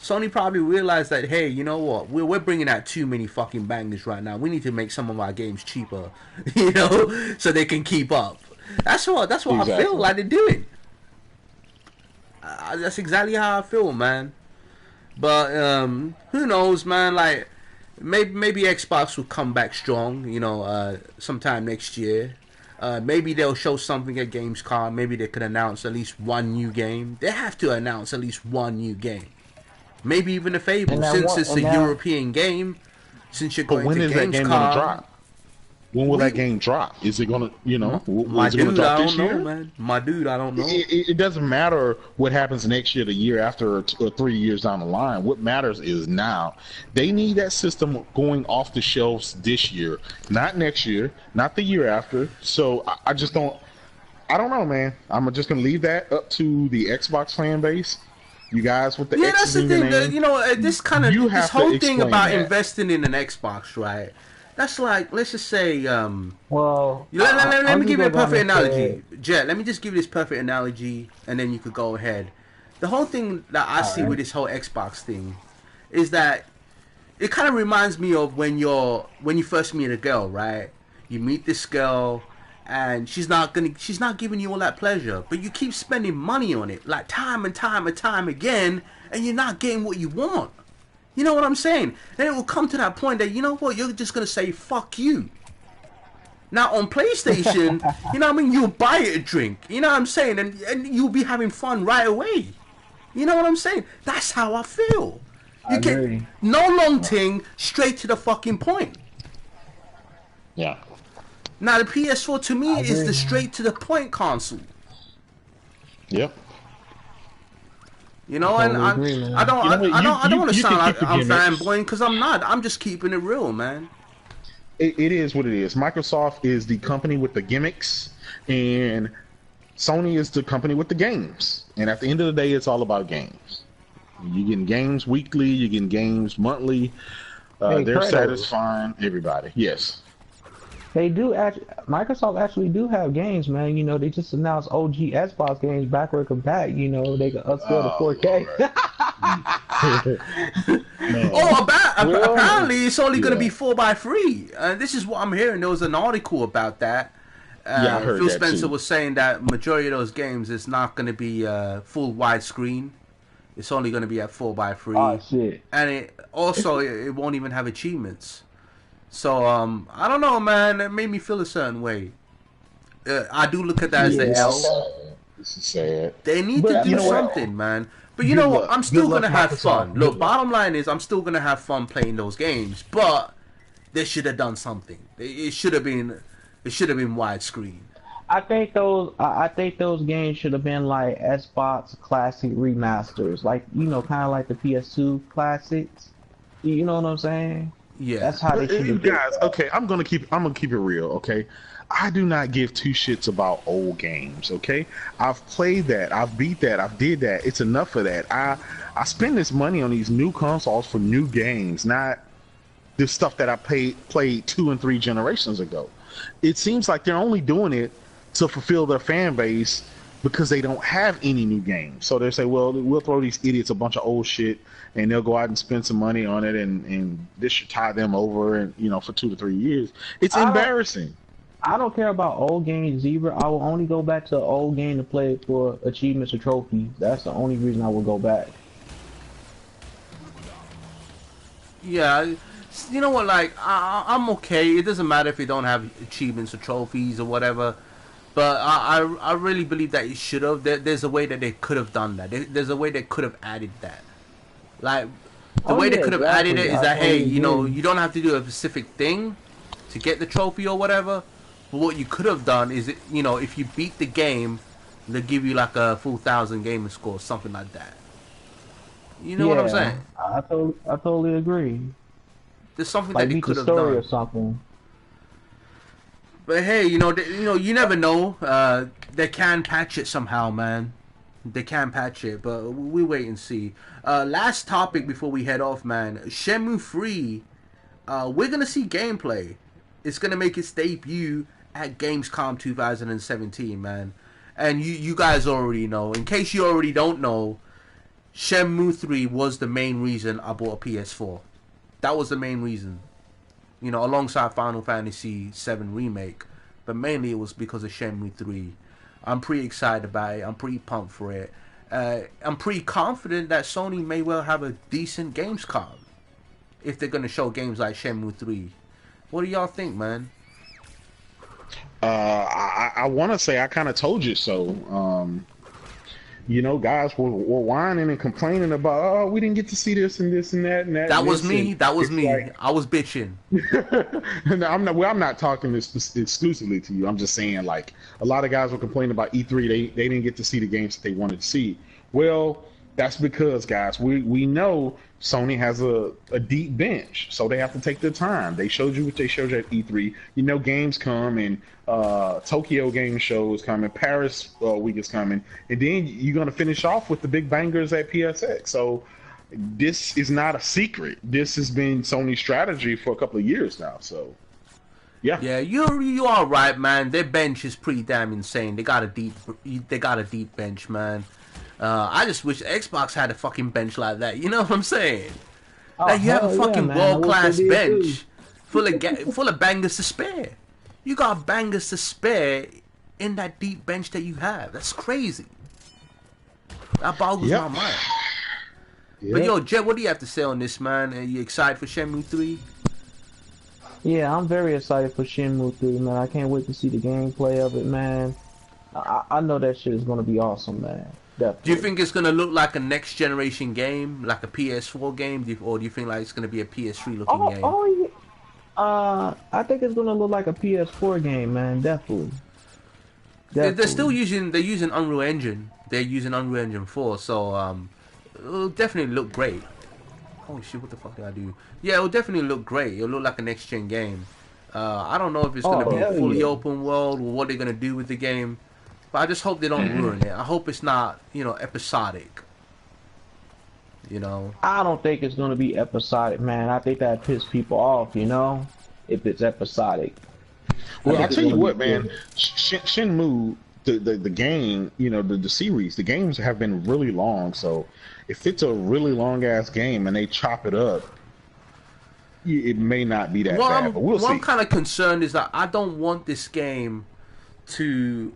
Sony probably realized that, hey, you know what? We're bringing out too many fucking bangers right now. We need to make some of our games cheaper, so they can keep up. That's what exactly. I feel like they're doing. That's exactly how I feel, man. But who knows, man? Like maybe Xbox will come back strong, sometime next year. Maybe they'll show something at Gamescom. Maybe they could announce at least one new game. They have to announce at least one new game. Maybe even a Fable, since it's a European game. Since you're going to Gamescom. But when is that game going to drop? When will that game drop? Is it going to, my dude, I don't know, man. My dude, I don't know. It doesn't matter what happens next year, the year after, or 3 years down the line. What matters is now. They need that system going off the shelves this year, not next year, not the year after. So I just don't. I don't know, man. I'm just going to leave that up to the Xbox fan base. You guys with the X that's the thing. This kind of this whole thing about investing in an Xbox, right? That's like, let's just say, let me give you a perfect analogy. Jet, let me just give you this perfect analogy, and then you could go ahead. The whole thing that I see with this whole Xbox thing is that it kind of reminds me of when you first meet a girl, right? You meet this girl, and she's not giving you all that pleasure, but you keep spending money on it, like time and time and time again, and you're not getting what you want. You know what I'm saying? And it will come to that point that, you know what, you're just going to say, fuck you. Now, on PlayStation, you'll buy it a drink. You know what I'm saying? And you'll be having fun right away. You know what I'm saying? That's how I feel. You get no long thing, straight to the fucking point. Yeah. Now the PS4 to me is agree. the straight to the point console. Yep. You know, Totally and agree, man. I don't, You know what, I don't want to you sound can like keep the I'm gimmicks. fanboying because I'm not. I'm just keeping it real, man. It is what it is. Microsoft is the company with the gimmicks, and Sony is the company with the games. And at the end of the day, it's all about games. You're getting games weekly, you're getting games monthly. Hey, They're Kratos. satisfying everybody. Yes. They do actually. Microsoft actually do have games, man. You know, they just announced OG Xbox games backward compat. You know, they can upscale to 4K. Oh, Well, apparently it's only going to yeah. be 4x3. This is what I'm hearing. There was an article about that. Yeah, I heard Phil that Spencer too. was saying that majority of those games is not going to be full widescreen. It's only going to be at 4x3. oh shit. And it won't even have achievements. So I don't know, man. It made me feel a certain way. I do look at that as the Yeah. L. This is sad. They need But to you do know what? something, man. But you Good know what? luck. I'm still Good luck, gonna have Microsoft. fun. Good Look, luck. bottom line is I'm still gonna have fun playing those games. But they should have done something. It should have been widescreen. I think those games should have been like Xbox classic remasters, like kind of like the PS2 classics. You know what I'm saying? Yeah. That's how they should have done. Guys, okay, I'm gonna keep it real, okay? I do not give two shits about old games, okay? I've played that, I've beat that, I've did that. It's enough of that. I spend this money on these new consoles for new games, not the stuff that I played 2 and 3 generations ago. It seems like they're only doing it to fulfill their fan base because they don't have any new games. So they say, well, we'll throw these idiots a bunch of old shit and they'll go out and spend some money on it, and this should tie them over, and for 2 to 3 years. It's embarrassing. I don't care about old games either. I will only go back to an old game to play it for achievements or trophies. That's the only reason I will go back. Yeah. You know what? Like I'm okay. It doesn't matter if you don't have achievements or trophies or whatever. But I really believe that it should have. There's a way that they could have done that. There's a way they could have added that. Like the way they could have added it is that hey, you don't have to do a specific thing to get the trophy or whatever. But what you could have done is, if you beat the game, they'll give you like a full 1,000 gaming score, something like that. You know what I'm saying? I totally agree. There's something Like that they beat could the have story done. or something. But hey, you never know. They can patch it somehow, man. They can patch it, but we wait and see. Last topic before we head off, man. Shenmue 3. We're gonna see gameplay. It's gonna make its debut at Gamescom 2017, man. And you guys already know. In case you already don't know, Shenmue 3 was the main reason I bought a PS4. That was the main reason. Alongside Final Fantasy VII Remake. But mainly it was because of Shenmue 3. I'm pretty excited about it. I'm pretty pumped for it. I'm pretty confident that Sony may well have a decent Gamescom. If they're going to show games like Shenmue 3. What do y'all think, man? I want to say I kind of told you so. Guys were whining and complaining about, oh, we didn't get to see this and this and that and that. That was me. That was me. Like, I was bitching. No, I'm not talking this exclusively to you. I'm just saying, like, a lot of guys were complaining about E3. They didn't get to see the games that they wanted to see. Well, that's because, guys, we know Sony has a deep bench, so they have to take their time. They showed you what they showed you at E3. Games come, and Tokyo Game Show is coming, Paris week is coming, and then you're going to finish off with the big bangers at PSX. So this is not a secret. This has been Sony's strategy for a couple of years now. So yeah, you are right, man. Their bench is pretty damn insane. They got a deep bench, man. I just wish Xbox had a fucking bench like that. You know what I'm saying? Like you have a fucking world-class bench full of bangers to spare. You got bangers to spare in that deep bench that you have. That's crazy. That boggles my mind. Yep. But yo, Jet, what do you have to say on this, man? Are you excited for Shenmue 3? Yeah, I'm very excited for Shenmue 3, man. I can't wait to see the gameplay of it, man. I know that shit is gonna be awesome, man. Definitely. Do you think it's gonna look like a next generation game, like a PS4 game, or do you think like it's gonna be a PS3 looking game? I think it's gonna look like a PS4 game, man. Definitely, They're still definitely. using Unreal Engine. They're using Unreal Engine 4, so it'll definitely look great. Oh shit! What the fuck did I do? Yeah, it'll definitely look great. It'll look like a next gen game. I don't know if it's gonna Oh be hell fully yeah. open world or what they're gonna do with the game, but I just hope they don't ruin it. I hope it's not, episodic. You know. I don't think it's gonna be episodic, man. I think that piss people off, if it's episodic. I Well, I think it's tell you gonna be what, man, good. Shenmue, the game, the series, the games have been really long. So if it's a really long ass game and they chop it up, it may not be that bad. But we'll What I'm see. kind of concerned is that I don't want this game to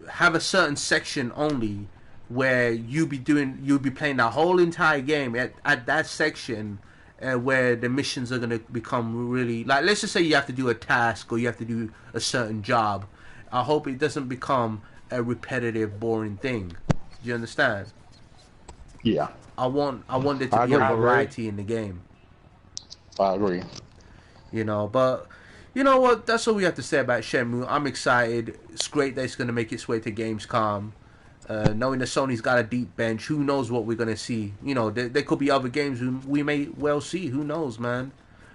have a certain section only where you'll be playing the whole entire game at that section, where the missions are gonna become really, like, let's just say you have to do a task or you have to do a certain job. I hope it doesn't become a repetitive, boring thing. Do you understand? Yeah, I want there to I be a agree. variety in the game. I agree. But you know what? That's all we have to say about Shenmue. I'm excited. It's great that it's going to make its way to Gamescom. Knowing that Sony's got a deep bench, who knows what we're going to see? There could be other games we may well see. Who knows, man?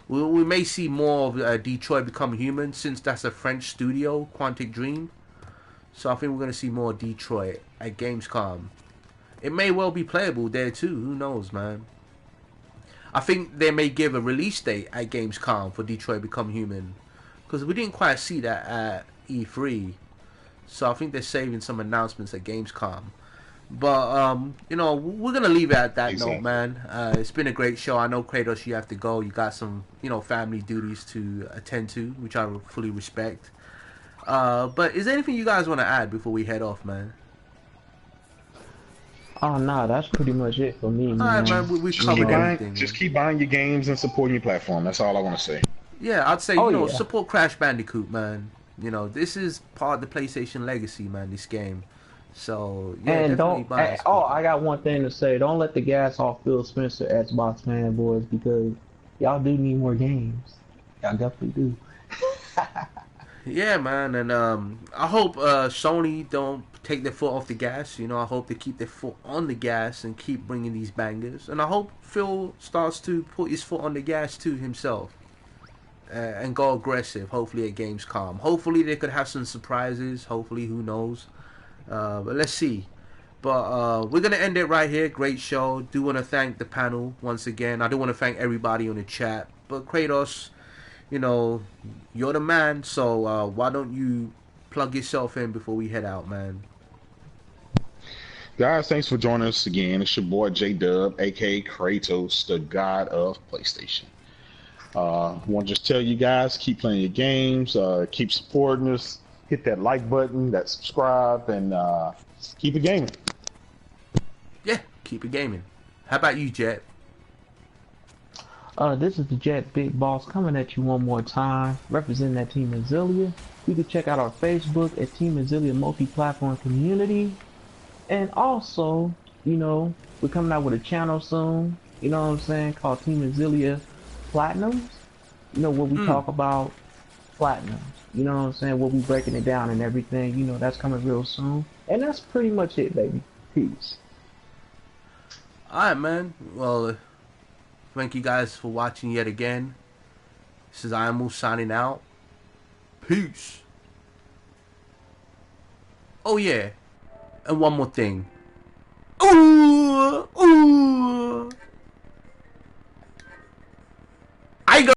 We may see more of Detroit Become Human, since that's a French studio, Quantic Dream. So I think we're going to see more Detroit at Gamescom. It may well be playable there too. Who knows, man? I think they may give a release date at Gamescom for Detroit Become Human, because we didn't quite see that at E3. So I think they're saving some announcements at Gamescom. But we're gonna leave it at that note, Exactly. man. It's been a great show. I know, Kratos, you have to go. You got some family duties to attend to, which I fully respect. But is there anything you guys want to add before we head off, man? Oh nah, that's pretty much it for me, All right, man. man. We Just You covered keep know. buying, everything, just man. keep buying your games and supporting your platform. That's all I want to say. Yeah, I'd say, Oh yeah. support Crash Bandicoot, man. This is part of the PlayStation legacy, man, this game. So, yeah, And definitely don't. buy and Oh, support I that. got one thing to say. Don't let the gas off Phil Spencer, Xbox fanboys, because y'all do need more games. Y'all definitely do. Yeah, man, and I hope Sony don't take their foot off the gas. I hope they keep their foot on the gas and keep bringing these bangers. And I hope Phil starts to put his foot on the gas too himself, and go aggressive. Hopefully at Gamescom. Hopefully they could have some surprises. Hopefully, who knows? But let's see. But we're gonna end it right here. Great show. Do want to thank the panel once again. I do want to thank everybody on the chat. But Kratos, you know, you're the man. So why don't you plug yourself in before we head out, man? Guys, thanks for joining us again. It's your boy J Dub, aka Kratos, the God of PlayStation. Want to just tell you guys, keep playing your games, keep supporting us, hit that like button, that subscribe, and keep it gaming. Yeah, keep it gaming. How about you, Jet? This is the Jet Big Boss coming at you one more time, representing that Team Azilia. You can check out our Facebook at Team Azilia Multi-Platform Community. And also, we're coming out with a channel soon, what I'm saying, called Team Azilia Platinums. Where we Mm. talk about platinums. You know what I'm saying? We'll be breaking it down and everything. That's coming real soon. And that's pretty much it, baby. Peace. All right, man. Well, thank you guys for watching yet again. This is Imu signing out. Peace. Oh yeah, and one more thing. Ooh, ooh.